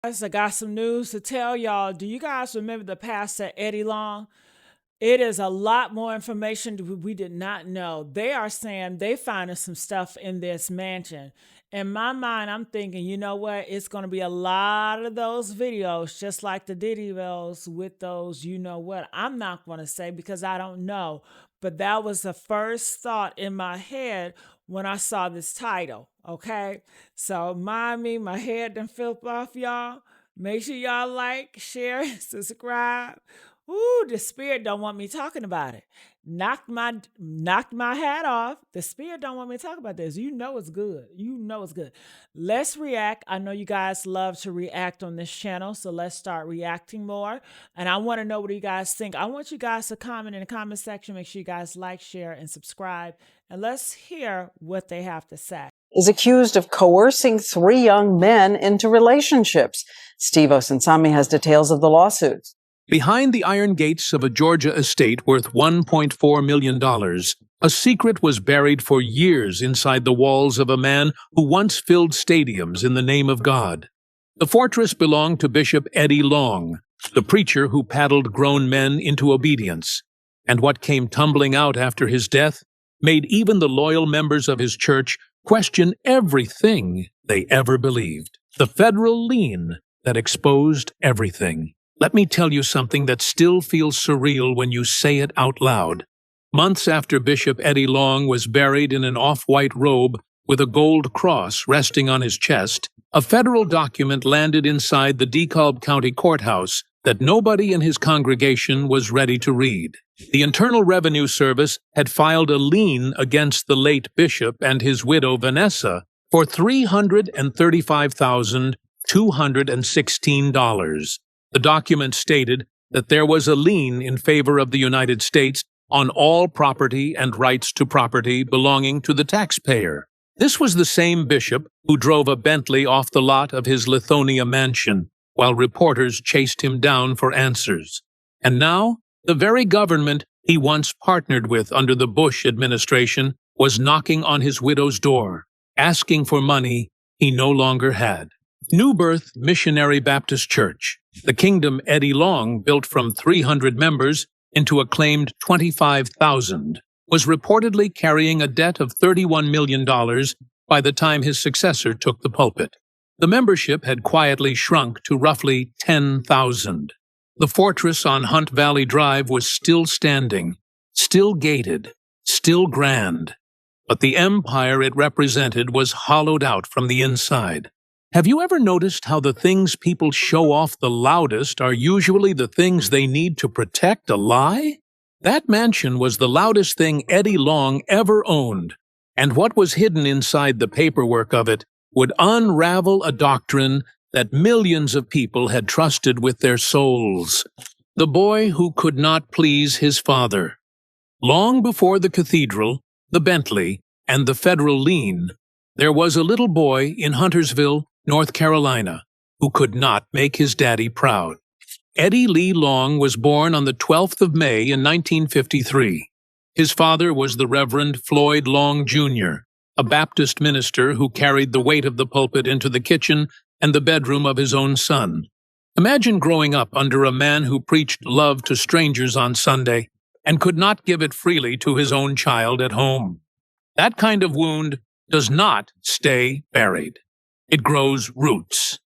Guys, I got some news to tell y'all. Do you guys remember the pastor Eddie Long? It is a lot more information we did not know. They are saying they finding some stuff in this mansion. In my mind, I'm thinking, you know what? It's going to be a lot of those videos, just like the Diddy videos with those, you know what? I'm not going to say because I don't know. But that was the first thought in my head when I saw this title. Okay. So mind me, my head done flip off, y'all. Make sure y'all like, share, subscribe. Ooh, the spirit don't want me talking about it. Knocked my hat off. The spirit don't want me to talk about this. You know it's good. You know it's good. Let's react. I know you guys love to react on this channel, so let's start reacting more. And I want to know what you guys think. I want you guys to comment in the comment section. Make sure you guys like, share, and subscribe. And let's hear what they have to say. Is accused of coercing 3 young men into relationships. Steve Osunsami has details of the lawsuits. Behind the iron gates of a Georgia estate worth $1.4 million, a secret was buried for years inside the walls of a man who once filled stadiums in the name of God. The fortress belonged to Bishop Eddie Long, the preacher who paddled grown men into obedience. And what came tumbling out after his death made even the loyal members of his church question everything they ever believed. The federal lien that exposed everything. Let me tell you something that still feels surreal when you say it out loud. Months after Bishop Eddie Long was buried in an off-white robe with a gold cross resting on his chest, a federal document landed inside the DeKalb County Courthouse that nobody in his congregation was ready to read. The Internal Revenue Service had filed a lien against the late bishop and his widow Vanessa for $335,216. The document stated that there was a lien in favor of the United States on all property and rights to property belonging to the taxpayer. This was the same bishop who drove a Bentley off the lot of his Lithonia mansion while reporters chased him down for answers. And now, the very government he once partnered with under the Bush administration was knocking on his widow's door, asking for money he no longer had. New Birth Missionary Baptist Church, the kingdom Eddie Long built from 300 members into a claimed 25,000, was reportedly carrying a debt of $31 million by the time his successor took the pulpit. The membership had quietly shrunk to roughly 10,000. The fortress on Hunt Valley Drive was still standing, still gated, still grand, but the empire it represented was hollowed out from the inside. Have you ever noticed how the things people show off the loudest are usually the things they need to protect a lie? That mansion was the loudest thing Eddie Long ever owned, and what was hidden inside the paperwork of it would unravel a doctrine that millions of people had trusted with their souls. The boy who could not please his father. Long before the cathedral, the Bentley, and the federal lien, there was a little boy in Huntersville, North Carolina, who could not make his daddy proud. Eddie Lee Long was born on the 12th of May in 1953. His father was the Reverend Floyd Long, Jr., a Baptist minister who carried the weight of the pulpit into the kitchen and the bedroom of his own son. Imagine growing up under a man who preached love to strangers on Sunday and could not give it freely to his own child at home. That kind of wound does not stay buried. It grows roots.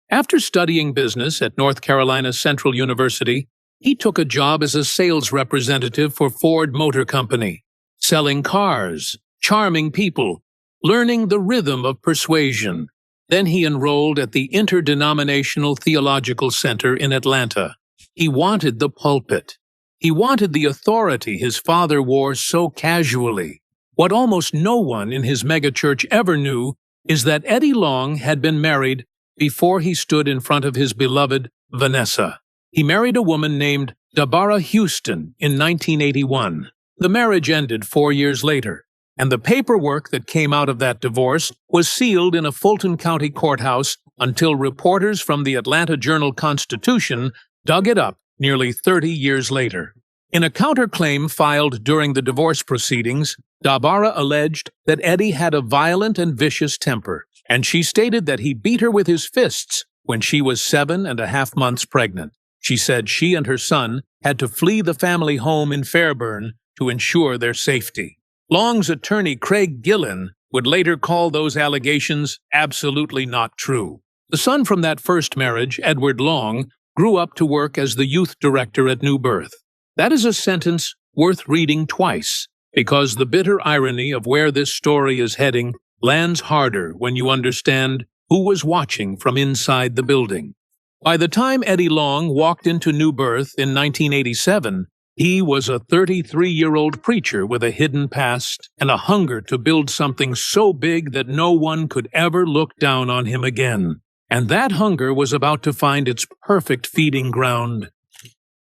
After studying business at North Carolina Central University, he took a job as a sales representative for Ford Motor Company, selling cars, charming people, learning the rhythm of persuasion. Then he enrolled at the Interdenominational Theological Center in Atlanta. He wanted the pulpit. He wanted the authority his father wore so casually. What almost no one in his megachurch ever knew is that Eddie Long had been married before he stood in front of his beloved Vanessa. He married a woman named Deborah Houston in 1981. The marriage ended 4 years later, and the paperwork that came out of that divorce was sealed in a Fulton County courthouse until reporters from the Atlanta Journal-Constitution dug it up nearly 30 years later. In a counterclaim filed during the divorce proceedings, Deborah alleged that Eddie had a violent and vicious temper, and she stated that he beat her with his fists when she was 7.5 months pregnant. She said she and her son had to flee the family home in Fairburn to ensure their safety. Long's attorney, Craig Gillen, would later call those allegations absolutely not true. The son from that first marriage, Edward Long, grew up to work as the youth director at New Birth. That is a sentence worth reading twice, because the bitter irony of where this story is heading lands harder when you understand who was watching from inside the building. By the time Eddie Long walked into New Birth in 1987, he was a 33-year-old preacher with a hidden past and a hunger to build something so big that no one could ever look down on him again. And that hunger was about to find its perfect feeding ground: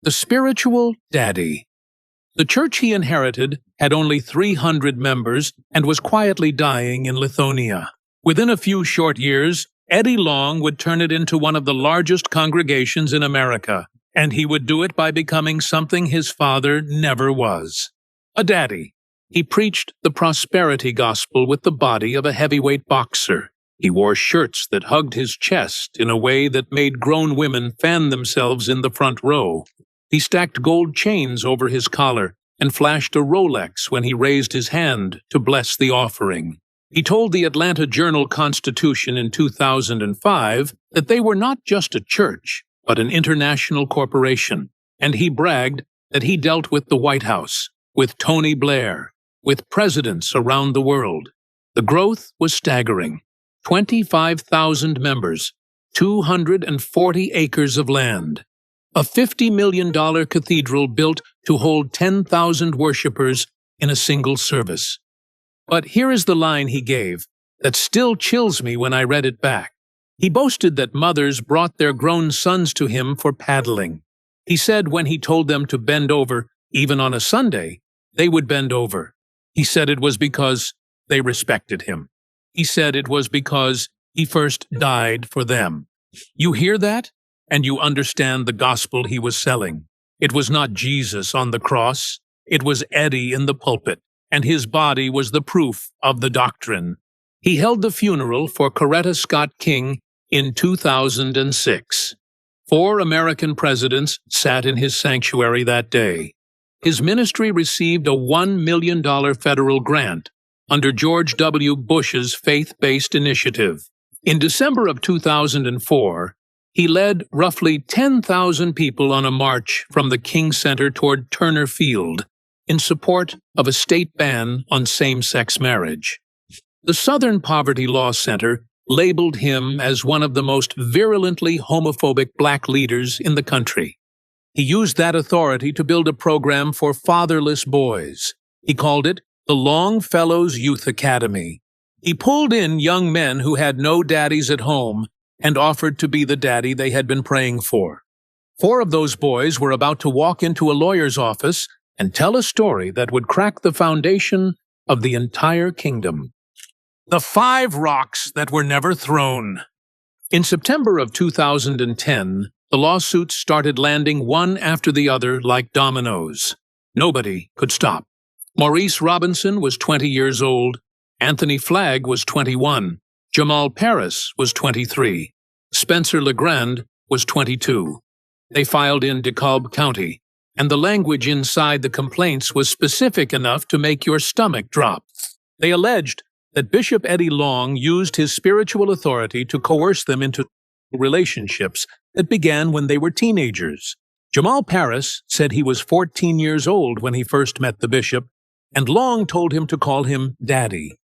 the spiritual daddy. The church he inherited had only 300 members and was quietly dying in Lithonia. Within a few short years, Eddie Long would turn it into one of the largest congregations in America, and he would do it by becoming something his father never was: a daddy. He preached the prosperity gospel with the body of a heavyweight boxer. He wore shirts that hugged his chest in a way that made grown women fan themselves in the front row. He stacked gold chains over his collar and flashed a Rolex when he raised his hand to bless the offering. He told the Atlanta Journal-Constitution in 2005 that they were not just a church, but an international corporation, and he bragged that he dealt with the White House, with Tony Blair, with presidents around the world. The growth was staggering: 25,000 members, 240 acres of land, a $50 million cathedral built to hold 10,000 worshipers in a single service. But here is the line he gave that still chills me when I read it back. He boasted that mothers brought their grown sons to him for paddling. He said when he told them to bend over, even on a Sunday, they would bend over. He said it was because they respected him. He said it was because he first died for them. You hear that, and you understand the gospel he was selling. It was not Jesus on the cross. It was Eddie in the pulpit, and his body was the proof of the doctrine. He held the funeral for Coretta Scott King in 2006. 4 American presidents sat in his sanctuary that day. His ministry received a $1 million federal grant under George W. Bush's faith-based initiative. In December of 2004, he led roughly 10,000 people on a march from the King Center toward Turner Field in support of a state ban on same-sex marriage. The Southern Poverty Law Center labeled him as one of the most virulently homophobic black leaders in the country. He used that authority to build a program for fatherless boys. He called it the Longfellows Youth Academy. He pulled in young men who had no daddies at home and offered to be the daddy they had been praying for. 4 of those boys were about to walk into a lawyer's office and tell a story that would crack the foundation of the entire kingdom. The 5 rocks that were never thrown. In September of 2010, the lawsuits started landing one after the other like dominoes. Nobody could stop. Maurice Robinson was 20 years old. Anthony Flagg was 21. Jamal Paris was 23. Spencer LeGrand was 22. They filed in DeKalb County, and the language inside the complaints was specific enough to make your stomach drop. They alleged that Bishop Eddie Long used his spiritual authority to coerce them into relationships that began when they were teenagers. Jamal Paris said he was 14 years old when he first met the bishop, and Long told him to call him Daddy.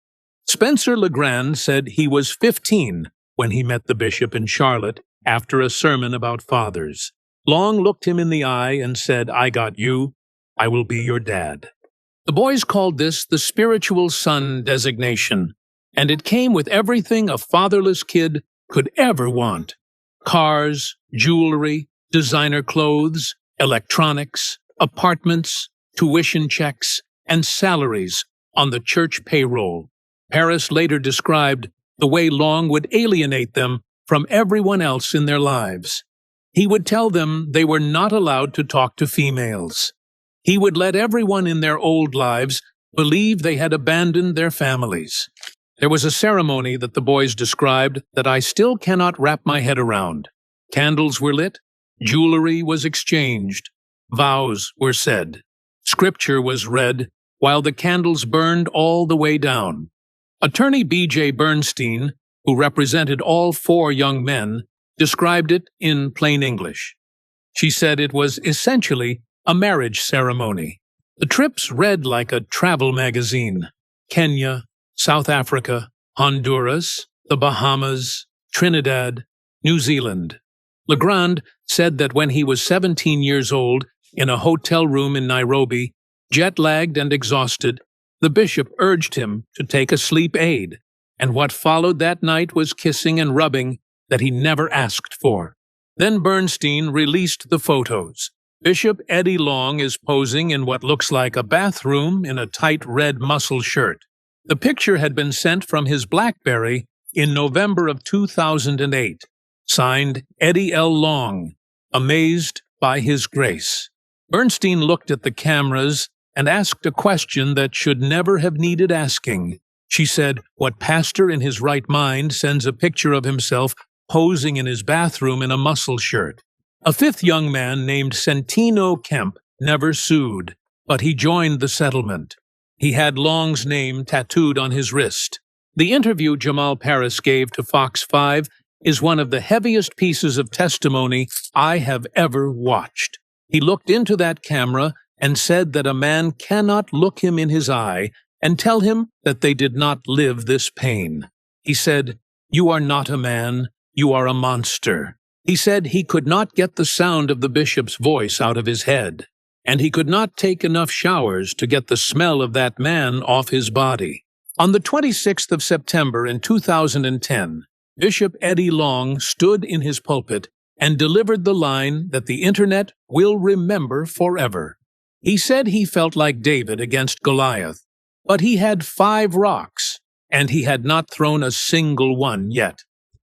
Spencer LeGrand said he was 15 when he met the bishop in Charlotte after a sermon about fathers. Long looked him in the eye and said, "I got you. I will be your dad." The boys called this the spiritual son designation, and it came with everything a fatherless kid could ever want: cars, jewelry, designer clothes, electronics, apartments, tuition checks, and salaries on the church payroll. Paris later described the way Long would alienate them from everyone else in their lives. He would tell them they were not allowed to talk to females. He would let everyone in their old lives believe they had abandoned their families. There was a ceremony that the boys described that I still cannot wrap my head around. Candles were lit, jewelry was exchanged, vows were said, scripture was read, while the candles burned all the way down. Attorney B.J. Bernstein, who represented all 4 young men, described it in plain English. She said it was essentially a marriage ceremony. The trips read like a travel magazine: Kenya, South Africa, Honduras, the Bahamas, Trinidad, New Zealand. Legrand said that when he was 17 years old, in a hotel room in Nairobi, jet-lagged and exhausted, the bishop urged him to take a sleep aid, and what followed that night was kissing and rubbing that he never asked for. Then Bernstein released the photos. Bishop Eddie Long is posing in what looks like a bathroom in a tight red muscle shirt. The picture had been sent from his BlackBerry in November of 2008. Signed Eddie L. Long, amazed by his grace. Bernstein looked at the cameras and asked a question that should never have needed asking. She said, "What pastor in his right mind sends a picture of himself posing in his bathroom in a muscle shirt?" A 5th young man named Sentino Kemp never sued, but he joined the settlement. He had Long's name tattooed on his wrist. The interview Jamal Paris gave to Fox 5 is one of the heaviest pieces of testimony I have ever watched. He looked into that camera and said that a man cannot look him in his eye and tell him that they did not live this pain. He said, "You are not a man, you are a monster." He said he could not get the sound of the bishop's voice out of his head, and he could not take enough showers to get the smell of that man off his body. On the 26th of September in 2010, Bishop Eddie Long stood in his pulpit and delivered the line that the internet will remember forever. He said he felt like David against Goliath, but he had 5 rocks, and he had not thrown a single one yet.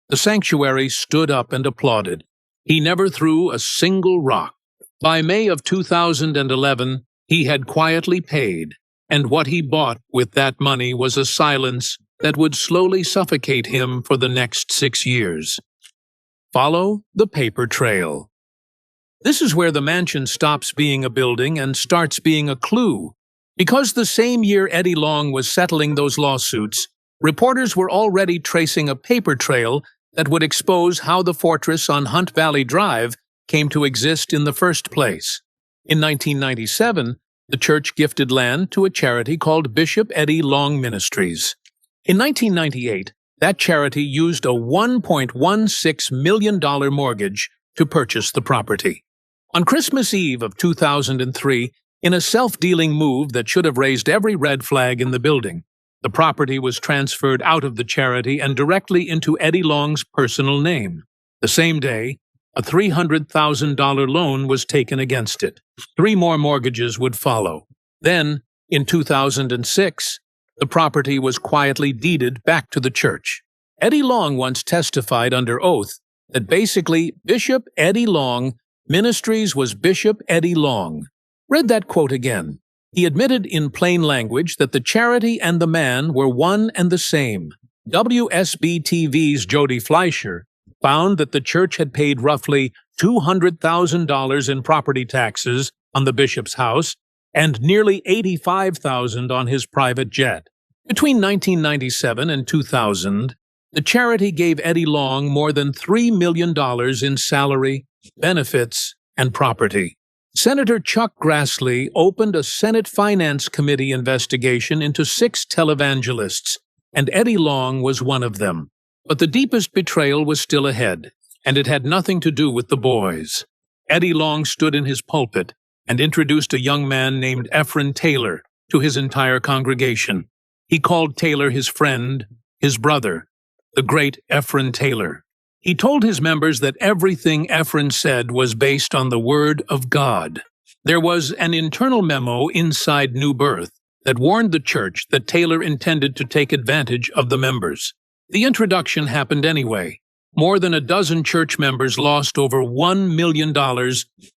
The sanctuary stood up and applauded. He never threw a single rock. By May of 2011, he had quietly paid, and what he bought with that money was a silence that would slowly suffocate him for the next 6 years. Follow the paper trail. This is where the mansion stops being a building and starts being a clue. Because the same year Eddie Long was settling those lawsuits, reporters were already tracing a paper trail that would expose how the fortress on Hunt Valley Drive came to exist in the first place. In 1997, the church gifted land to a charity called Bishop Eddie Long Ministries. In 1998, that charity used a $1.16 million mortgage to purchase the property. On Christmas Eve of 2003, in a self-dealing move that should have raised every red flag in the building, the property was transferred out of the charity and directly into Eddie Long's personal name. The same day, a $300,000 loan was taken against it. 3 more mortgages would follow. Then, in 2006, the property was quietly deeded back to the church. Eddie Long once testified under oath that basically Bishop Eddie Long Ministries was Bishop Eddie Long. Read that quote again. He admitted in plain language that the charity and the man were one and the same. WSB-TV's Jody Fleischer found that the church had paid roughly $200,000 in property taxes on the bishop's house and nearly $85,000 on his private jet. Between 1997 and 2000, the charity gave Eddie Long more than $3 million in salary, benefits, and property. Senator Chuck Grassley opened a Senate Finance Committee investigation into 6 televangelists, and Eddie Long was one of them. But the deepest betrayal was still ahead, and it had nothing to do with the boys. Eddie Long stood in his pulpit and introduced a young man named Ephraim Taylor to his entire congregation. He called Taylor his friend, his brother, the great Ephraim Taylor. He told his members that everything Ephraim said was based on the Word of God. There was an internal memo inside New Birth that warned the church that Taylor intended to take advantage of the members. The introduction happened anyway. More than a dozen church members lost over $1 million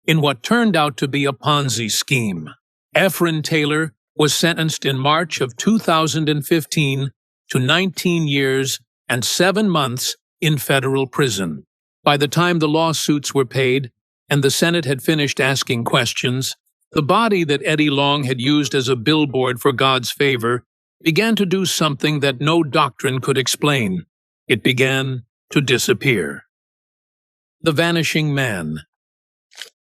in what turned out to be a Ponzi scheme. Ephraim Taylor was sentenced in March of 2015 to 19 years and 7 months in federal prison. By the time the lawsuits were paid and the Senate had finished asking questions, the body that Eddie Long had used as a billboard for God's favor began to do something that no doctrine could explain. It began to disappear. The Vanishing Man.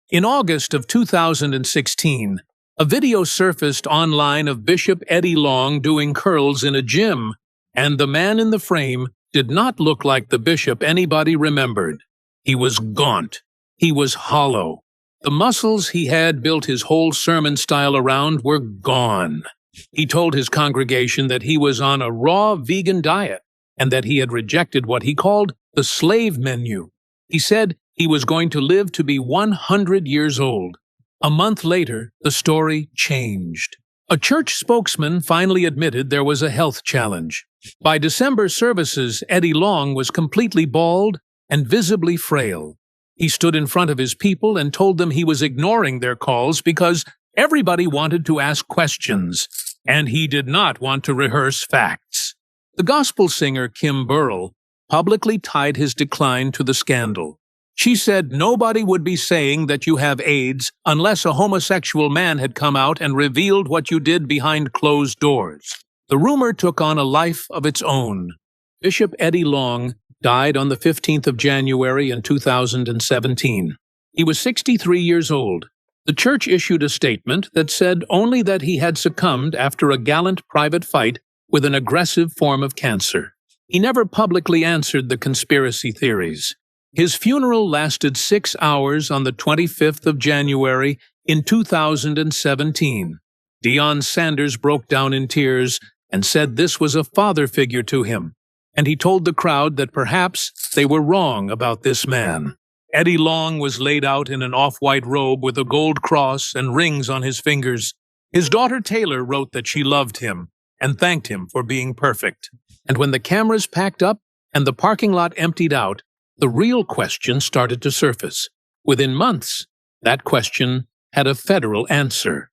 In August of 2016, a video surfaced online of Bishop Eddie Long doing curls in a gym, and the man in the frame did not look like the bishop anybody remembered. He was gaunt. He was hollow. The muscles he had built his whole sermon style around were gone. He told his congregation that he was on a raw vegan diet and that he had rejected what he called the slave menu. He said he was going to live to be 100 years old. A month later, the story changed. A church spokesman finally admitted there was a health challenge. By December services, Eddie Long was completely bald and visibly frail. He stood in front of his people and told them he was ignoring their calls because everybody wanted to ask questions, and he did not want to rehearse facts. The gospel singer Kim Burrell publicly tied his decline to the scandal. She said nobody would be saying that you have AIDS unless a homosexual man had come out and revealed what you did behind closed doors. The rumor took on a life of its own. Bishop Eddie Long died on the 15th of January in 2017. He was 63 years old. The church issued a statement that said only that he had succumbed after a gallant private fight with an aggressive form of cancer. He never publicly answered the conspiracy theories. His funeral lasted 6 hours on the 25th of January in 2017. Deion Sanders broke down in tears and said this was a father figure to him, and he told the crowd that perhaps they were wrong about this man. Eddie Long was laid out in an off-white robe with a gold cross and rings on his fingers. His daughter Taylor wrote that she loved him and thanked him for being perfect. And when the cameras packed up and the parking lot emptied out, the real question started to surface. Within months, that question had a federal answer.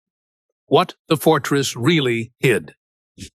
What the fortress really hid.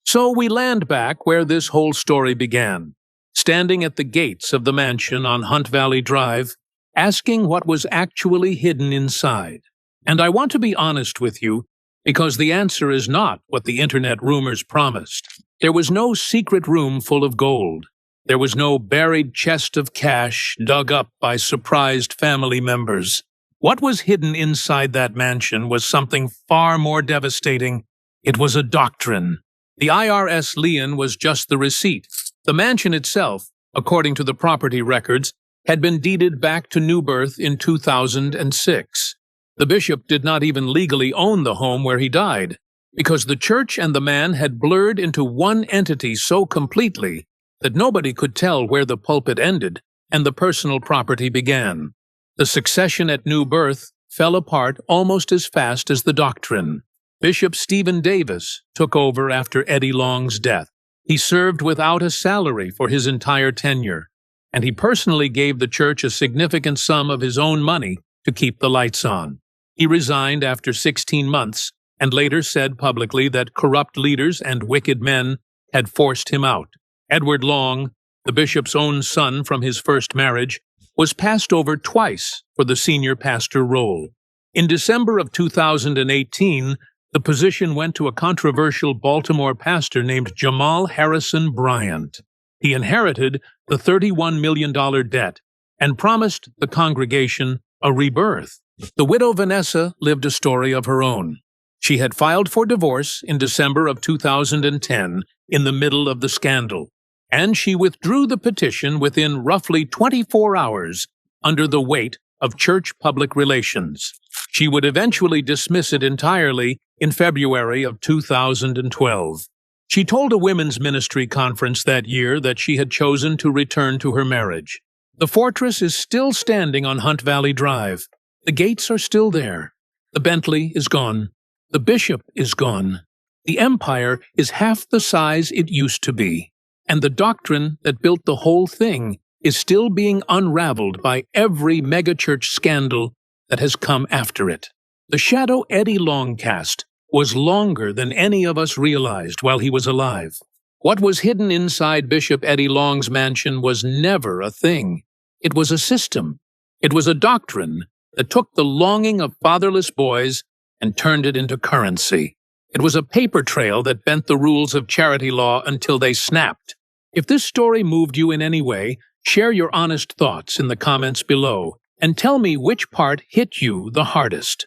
So we land back where this whole story began, standing at the gates of the mansion on Hunt Valley Drive, asking what was actually hidden inside. And I want to be honest with you, because the answer is not what the internet rumors promised. There was no secret room full of gold. There was no buried chest of cash dug up by surprised family members. What was hidden inside that mansion was something far more devastating. It was a doctrine. The IRS lien was just the receipt. The mansion itself, according to the property records, had been deeded back to New Birth in 2006. The bishop did not even legally own the home where he died, because the church and the man had blurred into one entity so completely that nobody could tell where the pulpit ended and the personal property began. The succession at New Birth fell apart almost as fast as the doctrine. Bishop Stephen Davis took over after Eddie Long's death. He served without a salary for his entire tenure, and he personally gave the church a significant sum of his own money to keep the lights on. He resigned after 16 months and later said publicly that corrupt leaders and wicked men had forced him out. Edward Long, the bishop's own son from his first marriage, was passed over twice for the senior pastor role. In December of 2018, the position went to a controversial Baltimore pastor named Jamal Harrison Bryant. He inherited the $31 million debt and promised the congregation a rebirth. The widow Vanessa lived a story of her own. She had filed for divorce in December of 2010 in the middle of the scandal, and she withdrew the petition within roughly 24 hours under the weight of church public relations. She would eventually dismiss it entirely in February of 2012. She told a women's ministry conference that year that she had chosen to return to her marriage. The fortress is still standing on Hunt Valley Drive. The gates are still there. The Bentley is gone. The bishop is gone. The empire is half the size it used to be. And the doctrine that built the whole thing is still being unraveled by every megachurch scandal that has come after it. The shadow Eddie Long cast was longer than any of us realized while he was alive. What was hidden inside Bishop Eddie Long's mansion was never a thing. It was a system. It was a doctrine that took the longing of fatherless boys and turned it into currency. It was a paper trail that bent the rules of charity law until they snapped. If this story moved you in any way, share your honest thoughts in the comments below and tell me which part hit you the hardest.